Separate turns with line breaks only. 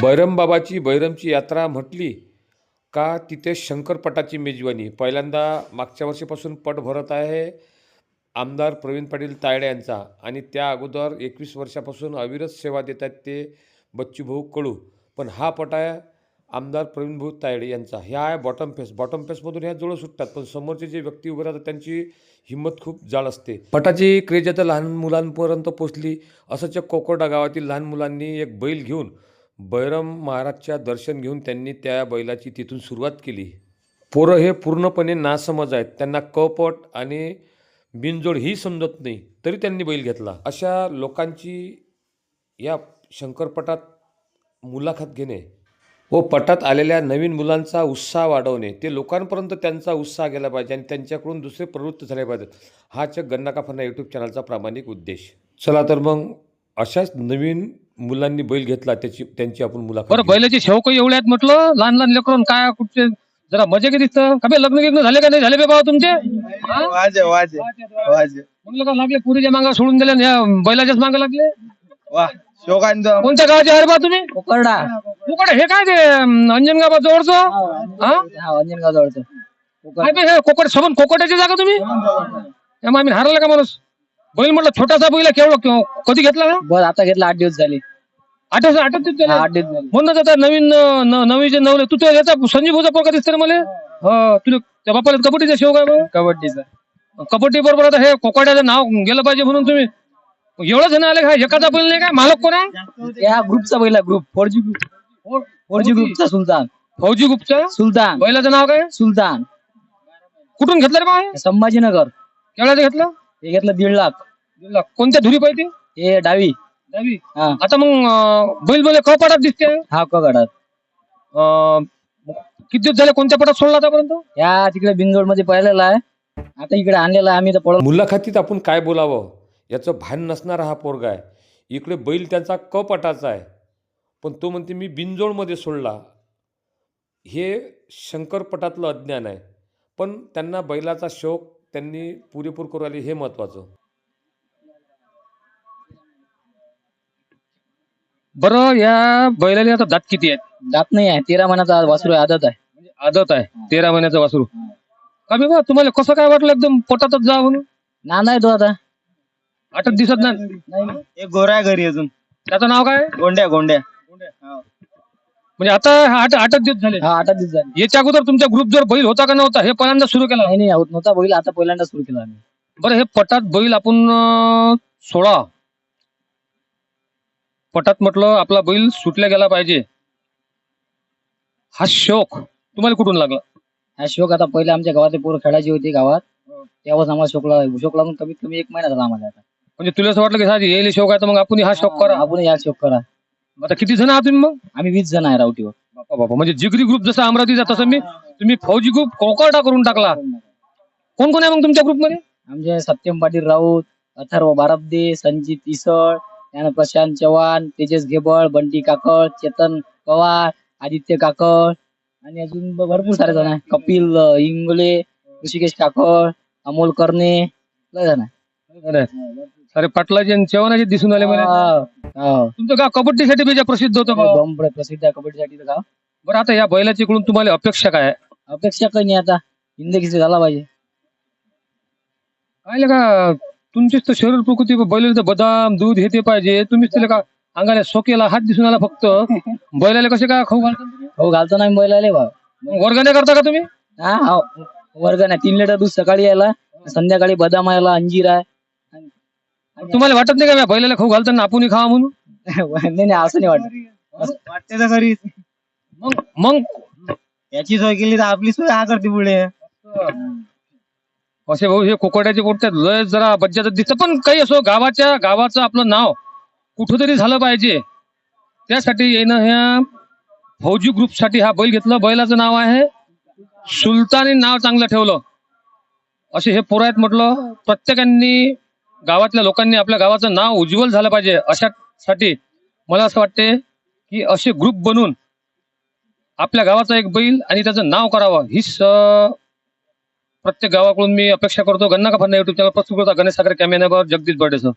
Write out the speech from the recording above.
बैरमबाबाची बैरमची यात्रा म्हटली का तिथे शंकरपटाची मेजवानी पहिल्यांदा मागच्या वर्षीपासून पट भरत आहे आमदार प्रवीण पाटील तायडे यांचा आणि त्या अगोदर 21 वर्षापासून अविरत सेवा देत आहेत ते बच्चूभाऊ कडू. पण हा पट आहे आमदार प्रवीणभाऊ तायडे यांचा. ह्या आहे बॉटम फेसमधून ह्या जोडं सुटतात, पण समोरचे जे व्यक्ती उभे राहतात त्यांची हिंमत खूप जाड असते. पटाची क्रेज आता लहान मुलांपर्यंत पोचली. असंच कोकोडा गावातील लहान मुलांनी एक बैल घेऊन बैरम महाराजच्या दर्शन घेऊन त्यांनी त्या बैलाची तिथून सुरुवात केली. पोरं हे पूर्णपणे नासमज आहेत, त्यांना कपट आणि बिनजोड ही समजत नाही, तरी त्यांनी बैल घेतला. अशा लोकांची या शंकरपटात मुलाखत घेणे व पटात आलेल्या नवीन मुलांचा उत्साह वाढवणे, ते लोकांपर्यंत त्यांचा उत्साह गेला पाहिजे आणि त्यांच्याकडून दुसरे प्रवृत्त झाले पाहिजेत, हाच गन्ना का फन्ना यूट्यूब चॅनलचा प्रामाणिक उद्देश. चला तर मग अशाच नवीन मुलांनी बैल घेतला त्यांची आपण मुलाखत
बरं,
घेऊ.
बैलाची शेवक एवढे आहेत म्हटलं, लहान लहान लेकरून काय कुठचे जरा मजा किती दिसतं का बे? लग्न गिग्न झाले का नाही झाले बे बाबा तुमचे? हा?
वाजे वाजे वाजे
म्हणलं का लागले पुरीच्या मागा सोडून दिल्या आणि या बैलाच्याच मागे लागले?
वाह शोकांचं
कोणत्या गावाचे आहे बा तुम्ही?
कोकरडा
कुकडे हे काय ते अंजनगाव जवळचं? हा?
हा अंजनगाव जवळचं
काय बे हे कोकड सोबत कोकड्याची जागा तुम्ही? त्यामुळे आम्ही हरवलं का माणूस? बैल म्हटलं छोटासा बैल आहे, केवढं कधी घेतला हा?
बस आता घेतला 8 दिवस झाले.
आठ
हा, 8 दिवस झाले.
म्हणूनच आता नवीन नवीचे नवले तू तर याचा संजीव भाऊचा पोरका दिसतो रे मला. हो, तुला त्या बापाला कबड्डीचा शेव काय बा?
कबड्डीचा
कबड्डी बरोबर आता हे कोकड्याचं नाव गेलं पाहिजे म्हणून तुम्ही एवढं जण आले का? एखादा बैल नाही काय? मालक कोण आहे?
या ग्रुपचा पहिला ग्रुप 4G ग्रुपचा सुलतान.
फौजी गुप्ता.
सुलतान
बैलाचं नाव काय?
सुलतान
कुठून घेतलं रे बा हे?
संभाजीनगर.
केवढ्याचं घेतलं?
हे घेतलं 1.5 लाख.
कोणत्या धुरी पाहिजे?
हे डावी. हा
आता मग बैल बोले कपाटात दिसते.
हा कगडात.
किती दिवस झाले? कोणत्या पटात सोडला आतापर्यंत?
या तिकडे बिनजोड मध्ये पाहिलेला आहे, आता इकडे आणलेला आहे आम्ही. तर पळत
मुलाखतीत आपण काय बोलावं याचं भान नसणारा हा पोरगा आहे. इकडे बैल त्यांचा कपटाचा आहे, पण तो म्हणते मी बिनजोडमध्ये सोडला. हे शंकरपटातलं अज्ञान आहे, पण त्यांना बैलाचा शौक त्यांनी पुरेपूर करू आले हे महत्त्वाचं.
बरं, या बैलाला आता दात किती आहेत?
जात नाही आहे. 13 महिन्याचा वासरू आहे, आदत आहे.
म्हणजे आदत आहे 13 महिन्याचं वासरू. का बे बा, तुम्हाला कसं काय वाटलं एकदम पोटातच जा म्हणून?
नांदा आहे तो आता.
8 दिवसात ना?
एक गोरा आहे घरी अजून.
त्याचं नाव काय?
गोंड्या गोंड्या.
म्हणजे आता 8 दिवस झाले.
हा 8 दिवस झाले.
याच्या अगोदर तुमच्या ग्रुप जर बैल होता का नव्हता हे पहिल्यांदा सुरू केला?
नाही होत नव्हता बैल, आता पहिल्यांदा सुरू केला आम्ही.
बरं, हे पटात बैल आपण सोळा पटात म्हटलं आपला बैल सुटल्या गेला पाहिजे, हा शौक तुम्हाला कुठून लागला?
हा शौक आता पहिले आमच्या गावातले पोरं खेळायची होती गावात, तेव्हाच आम्हाला शौक लागून कमीत कमी 1 महिना झाला आम्हाला. आता
म्हणजे तुला असं वाटलं की साधी येईल शौक आहे तर मग आपण हा शौक करा.
आपण या शौक करा.
आता किती जण आहात तुम्ही मग?
आम्ही 20 जण आहे रावटीवर.
बापा बापा, म्हणजे जिगरी ग्रुप जसा अमरावतीचा तसं तुम्ही फौजी ग्रुप कोकळटा करून टाकला. कोण कोण आहे मग तुमच्या ग्रुपमध्ये?
आमचे सत्यम पाटील राऊत, अथर्व बारबदे, संजित इसळ, त्यानंतर प्रशांत चव्हाण, तेजस घेबळ, बंटी काकड, चेतन पवार, आदित्य काकड आणि अजून भरपूर सारे जण आहे. कपिल इंगोले, ऋषिकेश काकड, अमोल करणे, लय जण आहे.
अरे पाटलाजी आणि चव्हाणाजी दिसून आले मला. तुमचं गाव कबड्डीसाठी बेजा प्रसिद्ध होतं का?
बॉम्बे प्रसिद्ध आहे कबड्डीसाठी गाव.
बरं, आता या बैलाची कडून तुम्हाला अपेक्षा काय आहे?
अपेक्षा काही नाही, आता हिंदकीचे झाला पाहिजे.
काय का तुमचीच तर शरीर प्रकृती बैलाला बदाम दूध हे ते पाहिजे, तुम्हीच त्याला का अंगाला सोकेला हात दिसून आला फक्त. बैलाला कसे काय खाऊ घालता तुम्ही?
हो घालतो ना बैलाले भाव.
वर्गण्या करता का तुम्ही?
हा वर्ग नाही. 3 लिटर दूध सकाळी यायला, संध्याकाळी बदाम यायला, अंजीर आहे.
तुम्हाला वाटत नाही का बैलाला खाऊ घालताना आपण खावा म्हणून?
नाही असं नाही वाटत.
वाटते तर खरी.
मग
याची सोय केली तर आपली सोय हा करते पुढे.
असे भाऊ हे कोकड्याचे पोटतात लय जरा बज्जाचं दिसतं, पण काही असो गावाचं आपलं नाव कुठंतरी झालं पाहिजे. त्यासाठी येणं ह्या फौजी ग्रुपसाठी हा बैल घेतलं. बैलाचं नाव आहे सुलतानी, नाव चांगलं ठेवलं. असे हे पोरं आहेत म्हटलं. प्रत्येकांनी गावातल्या लोकांनी आपल्या गावाचं नाव उज्ज्वल झालं पाहिजे. अशासाठी मला असं वाटते की असे ग्रुप बनवून आपल्या गावाचा एक बैल आणि त्याचं नाव करावं, हीच प्रत्येक गावाकडून मी अपेक्षा करतो. गन्ना का फन्ना युट्यूब चॅनल प्रस्तुत करता गणेश सागर कॅमेऱ्यावर जगदीश बर्डेसह.